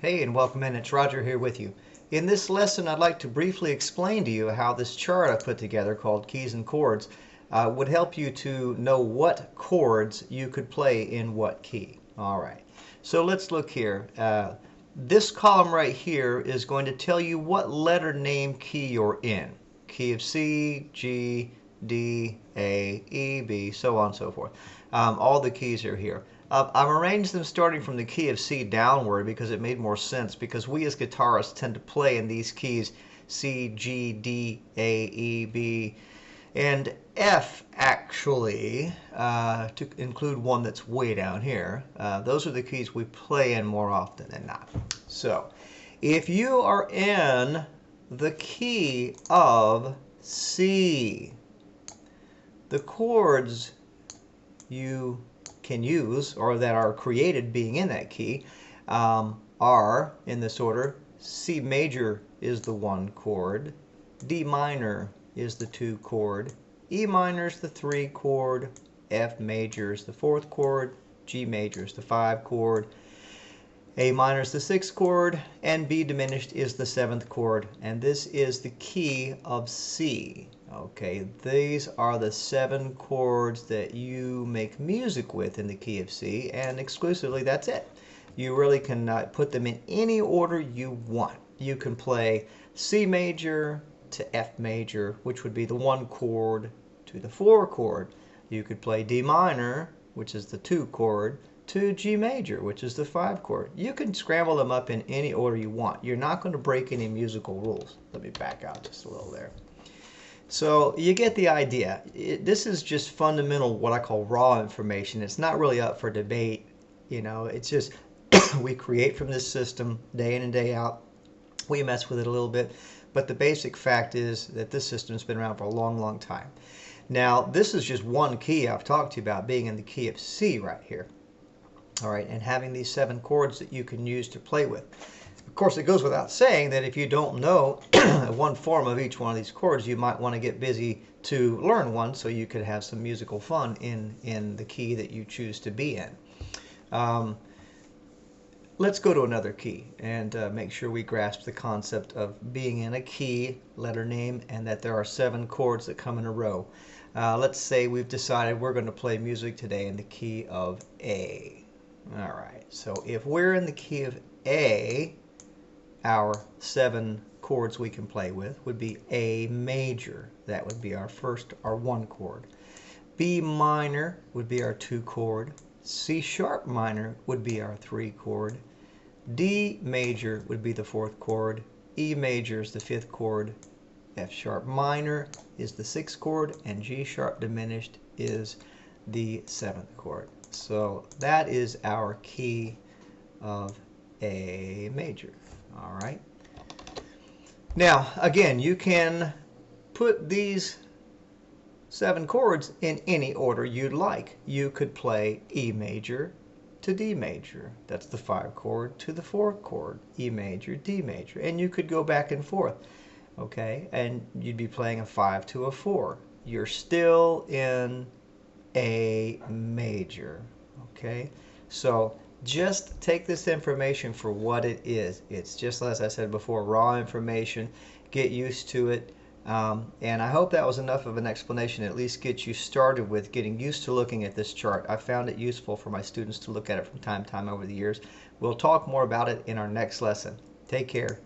Hey, and welcome in. It's Roger here with you. In this lesson, I'd like to briefly explain to you how this chart I put together called Keys and Chords would help you to know what chords you could play in what key. All right, so let's look here. This column right here is going to tell you what letter name key you're in. Key of C, G, D, A, E, B, so on and so forth. All the keys are here. I've arranged them starting from the key of C downward because it made more sense, because we as guitarists tend to play in these keys C, G, D, A, E, B, and F actually, to include one that's way down here. Those are the keys we play in more often than not. So if you are in the key of C, the chords you can use, or that are created being in that key, are in this order. C major is the 1 chord, D minor is the 2 chord, E minor is the 3 chord, F major is the 4th chord, G major is the 5 chord, A minor is the 6th chord, and B diminished is the 7th chord, and this is the key of C. Okay, these are the 7 chords that you make music with in the key of C, and exclusively that's it. You really can put them in any order you want. You can play C major to F major, which would be the 1 chord, to the 4 chord. You could play D minor, which is the 2 chord, to G major, which is the 5 chord. You can scramble them up in any order you want. You're not going to break any musical rules. Let me back out just a little there. So you get the idea. This is just fundamental, what I call raw information. It's not really up for debate. You know, it's just we create from this system day in and day out. We mess with it a little bit, but the basic fact is that this system has been around for a long, long time. Now, this is just one key I've talked to you about, being in the key of C right here. All right, and having these 7 chords that you can use to play with. Of course, it goes without saying that if you don't know one form of each one of these chords, you might want to get busy to learn one so you could have some musical fun in the key that you choose to be in. Let's go to another key and make sure we grasp the concept of being in a key, letter name, and that there are 7 chords that come in a row. Let's say we've decided we're going to play music today in the key of A. All right, so if we're in the key of A, our 7 chords we can play with would be A major. That would be our 1 chord. B minor would be our 2 chord. C sharp minor would be our 3 chord. D major would be the 4th chord. E major is the 5th chord. F sharp minor is the 6th chord, and G sharp diminished is the 7th chord. So that is our key of A major. All right. Now, again, you can put these 7 chords in any order you'd like. You could play E major to D major. That's the 5 chord to the 4th chord. E major, D major. And you could go back and forth. Okay? And you'd be playing a 5 to a 4. You're still in A major. Okay? So just take this information for what it is. It's just, as I said before, raw information. Get used to it. And I hope that was enough of an explanation to at least get you started with getting used to looking at this chart. I found it useful for my students to look at it from time to time over the years. We'll talk more about it in our next lesson. Take care.